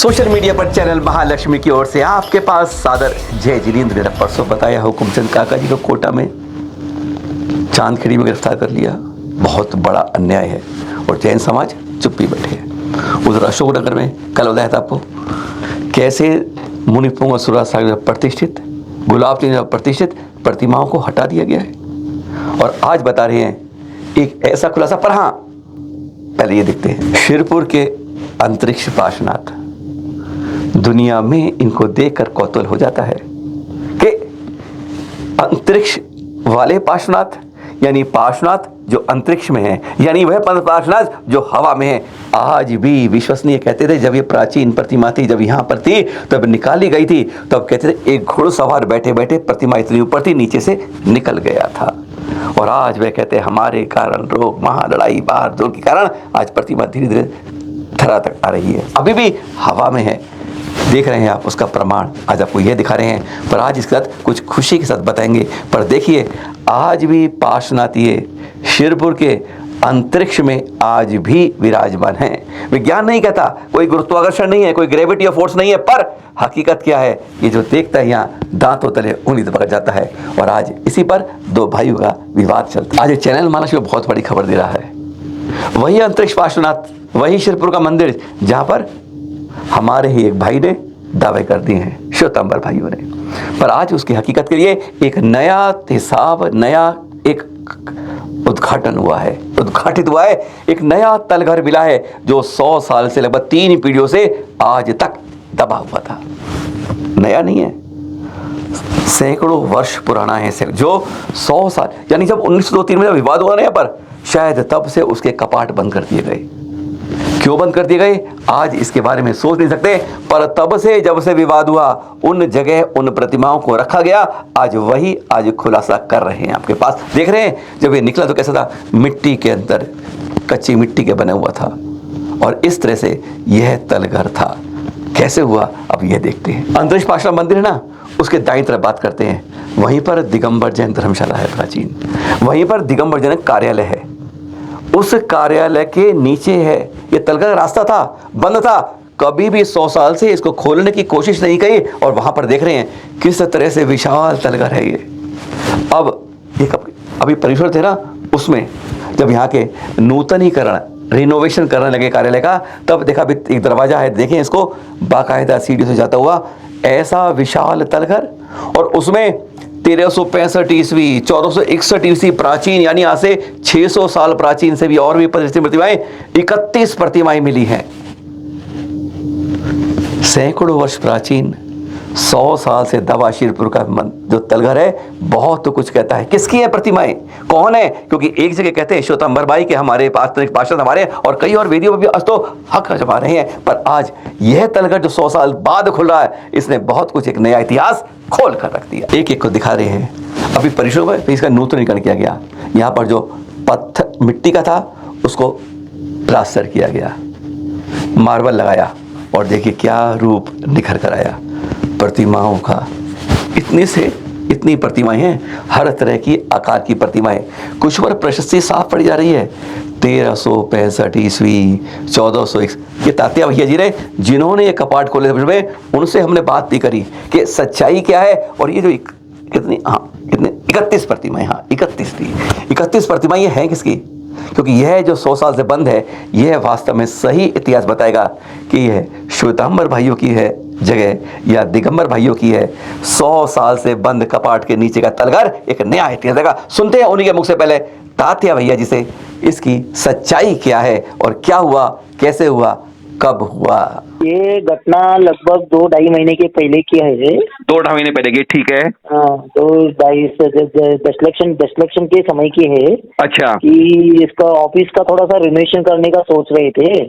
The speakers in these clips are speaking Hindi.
सोशल मीडिया पर चैनल महालक्ष्मी की ओर से आपके पास सादर जय जिनेंद्र। मेरा परसों बताया हुकुमचंद काका जी को कोटा में चांदखेड़ी में गिरफ्तार कर लिया। बहुत बड़ा अन्याय है और जैन समाज चुप्पी बैठे है। उधर अशोकनगर में कल बताया था आपको कैसे मुनिपुंग और सुरा सागर प्रतिष्ठित गुलाब सिंह प्रतिष्ठित प्रतिमाओं को हटा दिया गया है। और आज बता रहे हैं एक ऐसा खुलासा। पर हाँ, पहले ये देखते हैं शिरपुर के अंतरिक्ष पार्श्वनाथ। दुनिया में इनको देखकर कौतूहल हो जाता है कि अंतरिक्ष वाले पार्श्वनाथ यानी पार्श्वनाथ जो अंतरिक्ष में है, यानी वह पार्श्वनाथ जो हवा में है, आज भी विश्वसनीय कहते थे। जब ये प्राचीन प्रतिमा थी, जब यहाँ पर थी, तब निकाली गई थी, तब कहते थे एक घुड़सवार बैठे बैठे प्रतिमा इतनी ऊपर थी, नीचे से निकल गया था। और आज वे कहते हैं हमारे कारण रोग महालड़ाई बाहर दौड़ के कारण आज प्रतिमा धीरे धीरे धरा तक आ रही है, अभी भी हवा में है। देख रहे हैं आप उसका प्रमाण आज आपको ये दिखा रहे हैं। पर आज इसके साथ कुछ खुशी के साथ बताएंगे। पर देखिए आज भी पार्श्वनाथ ये शिरपुर के अंतरिक्ष में आज भी विराजमान हैं। विज्ञान नहीं कहता, कोई गुरुत्वाकर्षण नहीं है, कोई ग्रेविटी ऑफ फोर्स नहीं है, पर हकीकत क्या है ये जो देखता है यहाँ दांतों तले उंगली पकड़ जाता है। और आज इसी पर दो भाइयों का विवाद चलता है। आज चैनल महालक्ष्मी में बहुत बड़ी खबर दे रहा है। वही अंतरिक्ष पार्श्वनाथ, वही शिरपुर का मंदिर जहाँ पर हमारे ही एक भाई ने दावे कर दिए हैं, श्वेतांबर भाइयों ने। पर आज उसकी हकीकत के लिए एक नया हिसाब, नया एक उद्घाटन हुआ है, उद्घाटित हुआ है। एक नया तलघर मिला है जो 100 साल से लगभग 3 पीढ़ियों से आज तक दबा हुआ था। नया नहीं है, सैकड़ों वर्ष पुराना है, जो 100 साल यानी जब 1903 में विवाद हुआ ना यहाँ पर, शायद तब से उसके कपाट बंद कर दिए गए। क्यों बंद कर दिए गए आज इसके बारे में सोच नहीं सकते, पर तब से जब से विवाद हुआ उन जगह उन प्रतिमाओं को रखा गया। आज वही आज खुलासा कर रहे हैं आपके पास। देख रहे हैं जब ये निकला तो कैसा था, मिट्टी के अंदर कच्ची मिट्टी के बना हुआ था और इस तरह से यह तलघर था। कैसे हुआ अब यह देखते हैं। अंतरिक्ष पार्श्वनाथ मंदिर है ना, उसके दाईं तरफ बात करते हैं, वहीं पर दिगंबर जैन धर्मशाला है प्राचीन, वहीं पर दिगंबर जैन कार्यालय है। उस कार्यालय के नीचे है ये तलघर। रास्ता था, बंद था, कभी भी 100 साल से इसको खोलने की कोशिश नहीं की। और वहां पर देख रहे हैं किस तरह से विशाल तलघर है ये। अब ये अभी परिसर थे ना, उसमें जब यहाँ के नूतनीकरण रिनोवेशन करने लगे कार्यालय का, तब देखा अभी एक दरवाजा है, देखें इसको, बाकायदा सीढ़ी से जाता हुआ ऐसा विशाल तलघर। और उसमें 1365 ईस्वी 1461 ईस्वी प्राचीन यानी आज से 600 साल प्राचीन से भी और भी प्रतिमाएं 31 प्रतिमाएं मिली हैं। सैकड़ों वर्ष प्राचीन 100 साल से दबा शिरपुर का जो तलघर है बहुत तो कुछ कहता है। किसकी है प्रतिमाएं, कौन है? क्योंकि एक जगह कहते हैं श्वेतांबर भाई के हमारे पार्षद हमारे, और कई और वेदियों पर भी आज तो हक जमा रहे हैं। पर आज यह तलघर जो 100 साल बाद खुल रहा है, इसने बहुत कुछ एक नया इतिहास खोल कर रख दिया। एक एक को दिखा रहे हैं। अभी परिसर में इसका नूतनीकरण किया गया। यहाँ पर जो पत्थर मिट्टी का था उसको प्लास्टर किया गया, मार्बल लगाया और देखिए क्या रूप निखर कर आया प्रतिमाओं का। इतनी से इतनी प्रतिमाएं हैं, हर तरह की आकार की प्रतिमाएं। कुछ पर प्रशस्ति साफ पड़ी जा रही है। 1365 ईस्वी 1401 ये तात्या भैया जी ने जिन्होंने ये कपाट खोले थे, उनसे हमने बात भी करी कि सच्चाई क्या है। और ये जो कितनी 31 प्रतिमाएं, 31 थी। 31 प्रतिमाएं ये हैं किसकी? क्योंकि यह जो 100 साल से बंद है, यह वास्तव में सही इतिहास बताएगा कि यह श्वेतांबर भाइयों की है जगह या दिगंबर भाइयों की है। 100 साल से बंद कपाट के नीचे का तलघर एक नया इतिहास देगा। सुनते हैं उन्हीं के मुख से पहले तात्या भैया जी से इसकी सच्चाई क्या है और क्या हुआ, कैसे हुआ, कब हुआ। ये घटना लगभग 2-2.5 महीने के पहले की है। 2-2.5 महीने पहले की, ठीक है। हाँ, तो 10 लक्ष के समय की है। अच्छा, कि इसका ऑफिस का थोड़ा सा रिनोवेशन करने का सोच रहे थे।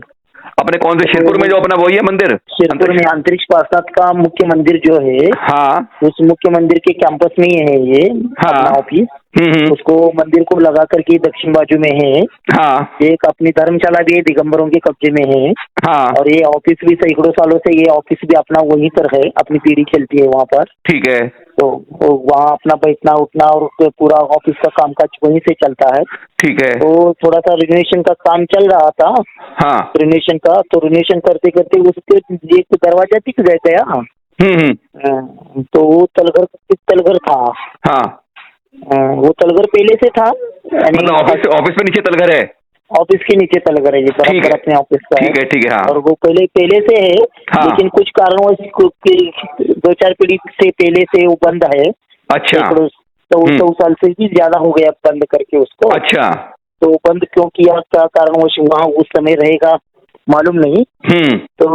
अपने कौन से शिरपुर में जो अपना वही है मंदिर, शिरपुर में अंतरिक्ष पार्श्वनाथ का मुख्य मंदिर जो है, हाँ, उस मुख्य मंदिर के कैंपस में ही है ये हाँ, अपना ऑफिस। उसको मंदिर को लगा करके दक्षिण बाजू में है। हाँ एक अपनी धर्मशाला भी है, दिगंबरों के कब्जे में है। हाँ और ये ऑफिस भी सैकड़ों सालों से ये ऑफिस भी अपना वहीं पर है, अपनी पीढ़ी चलती है वहाँ पर। ठीक है। तो वहाँ अपना बैठना उठना और पूरा ऑफिस का कामकाज वहीं से चलता है। ठीक है। तो थोड़ा सा रिनोवेशन का काम चल रहा था। हाँ। रिनोवेशन का, तो रिनोवेशन करते करते उसके एक दरवाजा दिख गया। तो वो तलघर था। हाँ। वो तलघर पहले से था, यानी मतलब ऑफिस पे नीचे तलघर है। ऑफिस के नीचे तलघर है, ये ठीक है। बराबर अपने ऑफिस का है। ठीक है। हाँ। और वो पहले से है। हाँ। लेकिन कुछ कारणों 2-4 पीढ़ी से पहले से वो बंद है। अच्छा। सौ साल से भी ज्यादा हो गया बंद करके उसको। अच्छा। तो बंद क्यों किया, क्या कारणवश वहाँ उस समय रहेगा मालूम नहीं। तो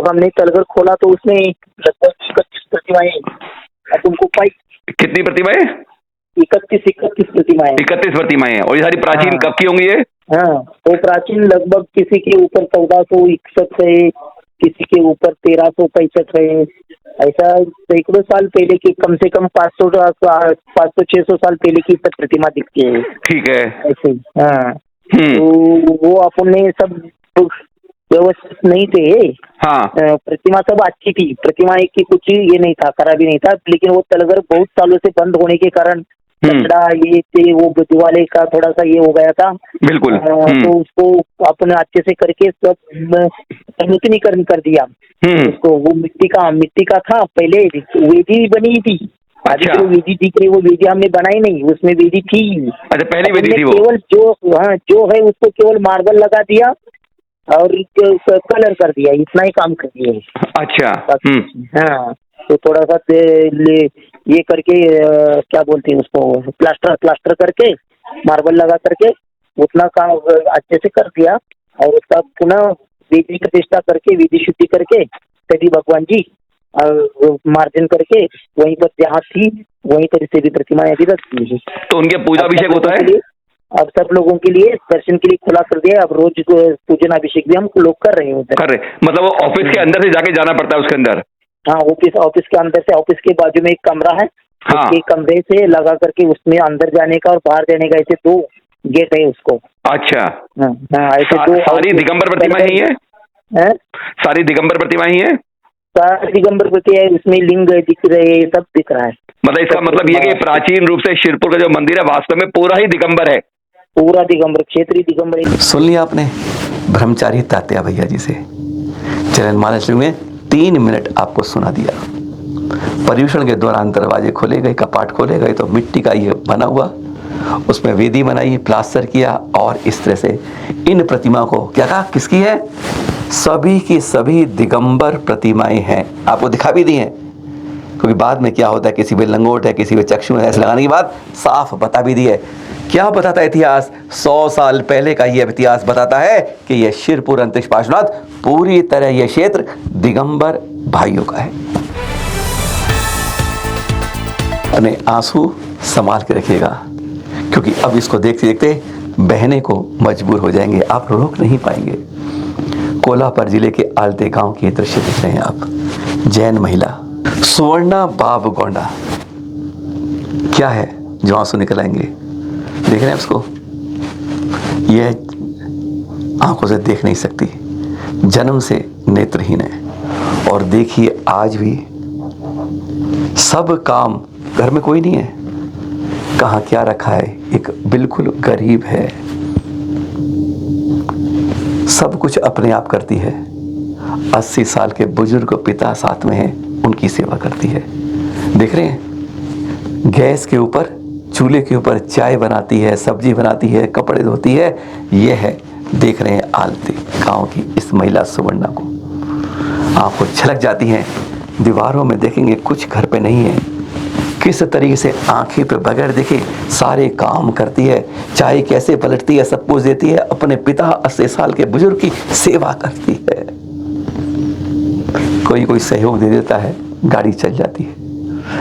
हमने तलघर खोला तो उसमें लगभग 31 प्रतिमाएं तुमको पाई। कितनी प्रतिमाएं? 31 प्रतिमाएं। 31 प्रतिमाएं। और ये सारी प्राचीन कब की होंगी ये? हाँ, तो प्राचीन लगभग किसी के ऊपर 1461 है, किसी के ऊपर 1365 है। ऐसा सैकड़ों साल पहले की, कम से कम 500-600 साल पहले की सब प्रतिमा दिखती है। ठीक है। ऐसे। हाँ। तो वो अपने सब व्यवस्थित नहीं थे। हाँ। प्रतिमा सब अच्छी थी, प्रतिमा एक की कुछ ये नहीं था, खराबी नहीं था। लेकिन वो तलघर बहुत सालों से बंद होने के कारण कचड़ा ये वो दिवाले का थोड़ा सा ये हो गया था। बिल्कुल। तो उसको अपने अच्छे से करके सब नूतनीकरण कर दिया उसको। वो मिट्टी का था पहले, वेदी बनी थी। अच्छा। जो वेदी दिख रही वो वेदी हमने बनाई नहीं, उसमें वेदी थी। अच्छा, पहली वेदी थी वो। केवल जो है उसको केवल मार्बल लगा दिया और कलर कर दिया, इतना ही काम कर दिया। अच्छा। हाँ। तो थोड़ा सा ये करके क्या बोलते हैं उसको, प्लास्टर करके मार्बल लगा करके उतना काम अच्छे से कर दिया। और उसका पुनः विधि प्रतिष्ठा करके, विधि शुद्धि करके सभी भगवान जी मार्जन करके वहीं पर जहाँ थी वहीं पर से भी प्रतिमाएं अभी रख दी है। तो उनके पूजा अभिषेक होता है? अब सब लोगों के लिए दर्शन के लिए खुला कर दिया। अब रोज पूजन अभिषेक भी हम लोग कर रहे हैं। कर रहे मतलब वो ऑफिस के अंदर से जाके जाना पड़ता है उसके अंदर? हाँ, ऑफिस के अंदर से, ऑफिस के बाजू में एक कमरा है। हाँ। उसके कमरे से लगा करके उसमें अंदर जाने का और बाहर जाने का ऐसे 2 गेट है उसको। अच्छा। ऐसे 2। सारी दिगंबर प्रतिमा ही है? सारी दिगंबर प्रतिमा ही है? सारी दिगंबर प्रतिमा है, उसमें लिंग दिख रहे हैं, सब दिख रहा है। मतलब इसका मतलब ये कि प्राचीन रूप से शिरपुर का जो मंदिर है वास्तव में पूरा ही दिगंबर है। पूरा दिगंबर, क्षेत्रीय दिगंबर। सुन लिया आपने ब्रह्मचारी तात्या भैया जी से। चरण महालक्ष्मी में 3 मिनट आपको सुना दिया। पर्यूषण के दौरान दरवाजे खोले गए, कपाट खोले गए तो मिट्टी का ये बना हुआ, उसमें वेदी बनाई, प्लास्टर किया और इस तरह से इन प्रतिमा को क्या कहा, किसकी है? सभी की सभी दिगंबर प्रतिमाएं हैं। आपको दिखा भी दी हैं, क्योंकि बाद में क्या होता है, किसी पे लंगोट है, किसी पे चक्षु है, ऐसे लगाने के बाद साफ बता भी दी है। क्या बताता है इतिहास? 100 साल पहले का ये इतिहास बताता है कि यह शिरपुर अंतरिक्ष पार्श्वनाथ पूरी तरह यह क्षेत्र दिगंबर भाइयों का है। अपने आंसू संभाल के रखिएगा, क्योंकि अब इसको देखते देखते बहने को मजबूर हो जाएंगे, आप रोक नहीं पाएंगे। कोल्हापुर जिले के आलते गांव के दृश्य देख रहे हैं आप। जैन महिला सुवर्णा बाब गोंडा, क्या है जो आंसू निकल आएंगे? देख रहे हैं उसको, यह आंखों से देख नहीं सकती, जन्म से नेत्रहीन है। और देखिए आज भी सब काम, घर में कोई नहीं है, कहाँ क्या रखा है, एक बिल्कुल गरीब है, सब कुछ अपने आप करती है। 80 साल के बुजुर्ग पिता साथ में हैं, उनकी सेवा करती है। देख रहे हैं, गैस के ऊपर, चूल्हे के ऊपर चाय बनाती है, सब्जी बनाती है, कपड़े धोती है। यह है, देख रहे हैं आलती गांव की इस महिला सुवर्णा को। आपको झलक जाती हैं, दीवारों में देखेंगे कुछ घर पे नहीं है, किस तरीके से आंखें पे बगैर देखे सारे काम करती है, चाय कैसे पलटती है, सब कुछ देती है, अपने पिता 80 साल के बुजुर्ग की सेवा करती है। कोई सहयोग दे देता है, गाड़ी चल जाती है।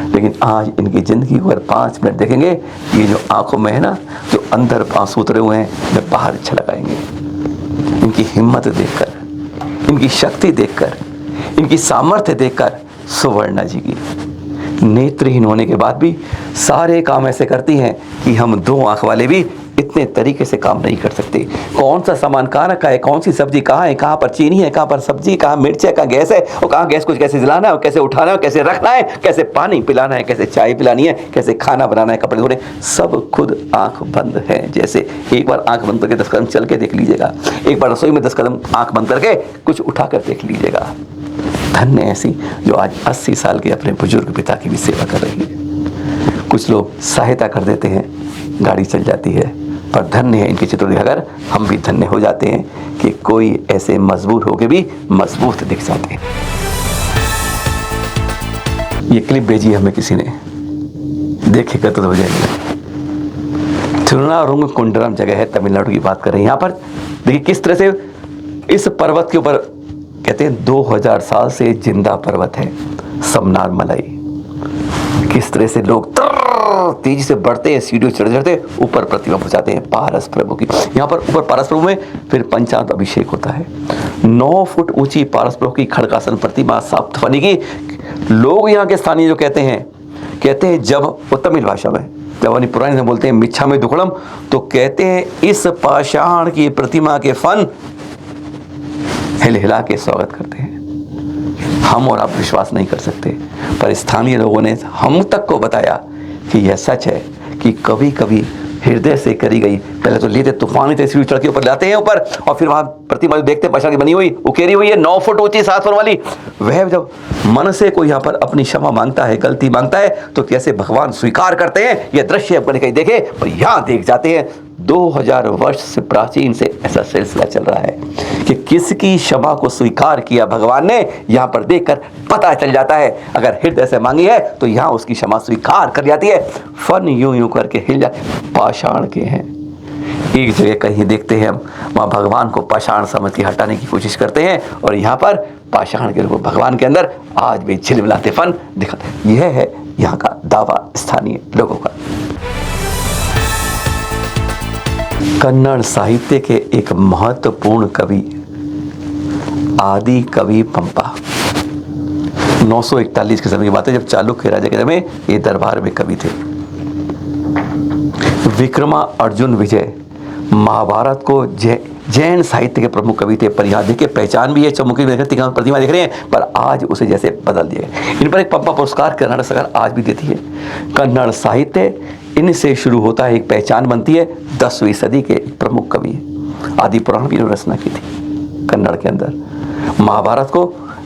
लेकिन आज इनकी जिंदगी को अगर 5 मिनट देखेंगे, ये जो आंखों में है ना, जो अंदर आंसू उतरे हुए हैं, वे बाहर छलक आएंगे। इनकी हिम्मत देखकर, इनकी शक्ति देखकर, इनकी सामर्थ्य देखकर, सुवर्णा जी की नेत्रहीन होने के बाद भी सारे काम ऐसे करती हैं कि हम 2 आंख वाले भी इतने तरीके से काम नहीं कर सकते। कौन सा सामान कहाँ रखा है, कौन सी सब्जी कहाँ है, कहाँ पर चीनी है, कहाँ पर सब्जी, कहाँ मिर्च है, कहाँ गैस है, और कहाँ गैस को कैसे जलाना है, और कैसे उठाना है, कैसे रखना है, कैसे पानी पिलाना है, कैसे चाय पिलानी है, कैसे खाना बनाना है, कपड़े धोने, सब खुद आंख बंद है। जैसे एक बार आंख बंद करके 10 कदम चल के देख लीजिएगा, एक बार रसोई में 10 कदम आंख बंद करके कुछ उठा कर देख लीजिएगा। धन्य ऐसी जो आज 80 साल के अपने बुजुर्ग पिता की भी सेवा कर रही है। कुछ लोग सहायता कर देते हैं, गाड़ी चल जाती है, पर धन्य है इनके चित्र दिखाकर हम भी धन्य हो जाते हैं कि कोई ऐसे मजबूर होके भी मजबूत दिख जाते हैं। ये क्लिप भेजी हमें किसी ने, देखेगा तो हो जाएगा। तिरुवनंतपुरम जगह है, तमिलनाडु की बात कर रहे हैं। यहाँ पर देखिए किस तरह से इस पर्वत के ऊपर कहते हैं 2000 साल से जिंदा पर्वत है समनार मलाई। किस तरह से लोग तेजी से बढ़ते हैं, सीढ़ियों चढ़ते चढ़ते ऊपर प्रतिमा पहुंचाते हैं पारस प्रभु की। यहाँ पर ऊपर पारस प्रभु में फिर पंचामृत अभिषेक होता है। 9 फुट ऊंची पारस प्रभु की खड़गासन प्रतिमा साप्तफनी की। लोग यहाँ के स्थानीय जो कहते हैं जब वो तमिल भाषा में, जब अपनी पुरानी में बोलते हैं मिच्छा में दुखड़म, तो कहते हैं इस पाषाण की प्रतिमा के फन हिल हिला के स्वागत करते हैं। हम और आप विश्वास नहीं कर सकते, पर स्थानीय लोगों ने हम तक को बताया कि यह सच है कि कभी कभी हृदय से करी गई, पहले तो लेते तूफानी तस्वीर चढ़ के ऊपर लाते हैं ऊपर, और फिर वहां प्रतिमा देखते हैं पाषाण की बनी हुई, उकेरी हुई है 9 फुट ऊंची 7 फुट वाली। वह जब मन से कोई यहाँ पर अपनी क्षमा मांगता है, गलती मांगता है, तो कैसे भगवान स्वीकार करते हैं। यह दृश्य अपने कहीं देखे और यहाँ देख जाते हैं। 2000 वर्ष से प्राचीन से ऐसा सिलसिला चल रहा है कि किसकी क्षमा को स्वीकार किया भगवान ने, यहाँ पर देखकर पता चल जाता है। अगर हृदय से मांगी है तो यहाँ उसकी क्षमा स्वीकार कर जाती है। फन यूं यूं करके हिल जाते, पाषाण के हैं। एक जगह कहीं देखते हैं हम, वहाँ भगवान को पाषाण समझ के हटाने की कोशिश करते हैं, और यहाँ पर पाषाण के रूप भगवान के अंदर आज भी झिलमिलाते फन दिखाते। यह है यहाँ का दावा स्थानीय लोगों का। कन्नड़ साहित्य के एक महत्वपूर्ण कवि आदि कवि पंपा, 941 के समय की बात है, जब चालुक्य राजा के समय ये दरबार में कवि थे। विक्रमा अर्जुन विजय महाभारत को जैन साहित्य के प्रमुख कवि थे। पर यहाँ देखिए पहचान भी है, चौमुखी प्रतिमा देख रहे हैं, पर आज उसे जैसे बदल दिया। इन पर एक पंपा पुरस्कार कर्नाटक सरकार आज भी देती है। कन्नड़ साहित्य इनसे शुरू होता है, एक पहचान बनती है। 10वीं सदी के प्रमुख कवि आदि पुराण की रचना की थी कन्नड़ के अंदर। महाभारत को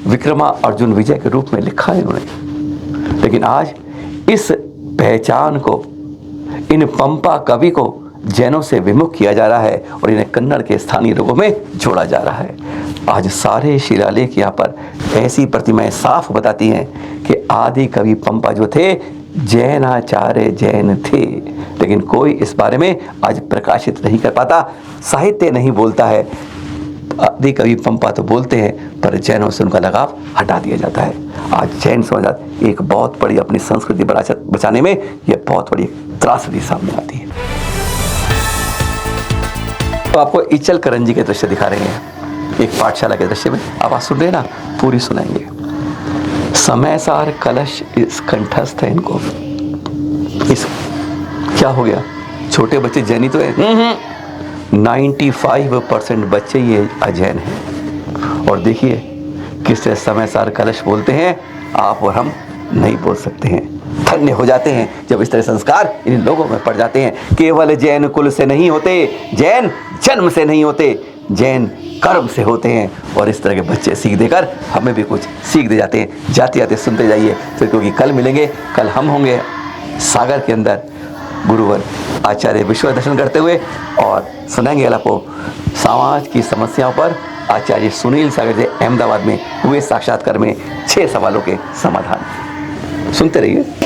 विक्रमा अर्जुन विजय के रूप में लिखा है इन्होंने। लेकिन आज इस पहचान को, इन पंपा कवि को जैनों से विमुख किया जा रहा है और इन्हें कन्नड़ के स्थानीय लोगों में जोड़ा जा रहा है। आज सारे शिलालेख यहाँ पर ऐसी प्रतिमाएं साफ बताती हैं कि आदि कवि पंपा जो थे जैनाचार्य जैन थे, लेकिन कोई इस बारे में आज प्रकाशित नहीं कर पाता। साहित्य नहीं बोलता है, आदि कवि पंपा तो बोलते हैं, पर जैनों से उनका लगाव हटा दिया जाता है। आज जैन समाज एक बहुत बड़ी अपनी संस्कृति बचाने में यह बहुत बड़ी त्रासदी सामने आती है। तो आपको इचल करंजी के दृश्य दिखा रहे हैं, एक पाठशाला के दृश्य में। आवाज सुन रहे ना, पूरी सुनाएंगे। समय सार कलश इस कंठस्थ है इनको। इस क्या हो गया, छोटे बच्चे जैनी तो है। 95% बच्चे ये अजैन हैं। और देखिए किस तरह समय सार कलश बोलते हैं, आप और हम नहीं बोल सकते हैं। धन्य हो जाते हैं जब इस तरह संस्कार इन लोगों में पड़ जाते हैं। केवल जैन कुल से नहीं होते, जैन जन्म से नहीं होते, जैन कर्म से होते हैं। और इस तरह के बच्चे सीख देकर हमें भी कुछ सीख दे जाते हैं। जाते जाते सुनते जाइए फिर, क्योंकि कल मिलेंगे, कल हम होंगे सागर के अंदर गुरुवर आचार्य विश्व दर्शन करते हुए, और सुनाएंगे आपको समाज की समस्याओं पर आचार्य सुनील सागर जी अहमदाबाद में हुए साक्षात्कार में 6 सवालों के समाधान। सुनते रहिए।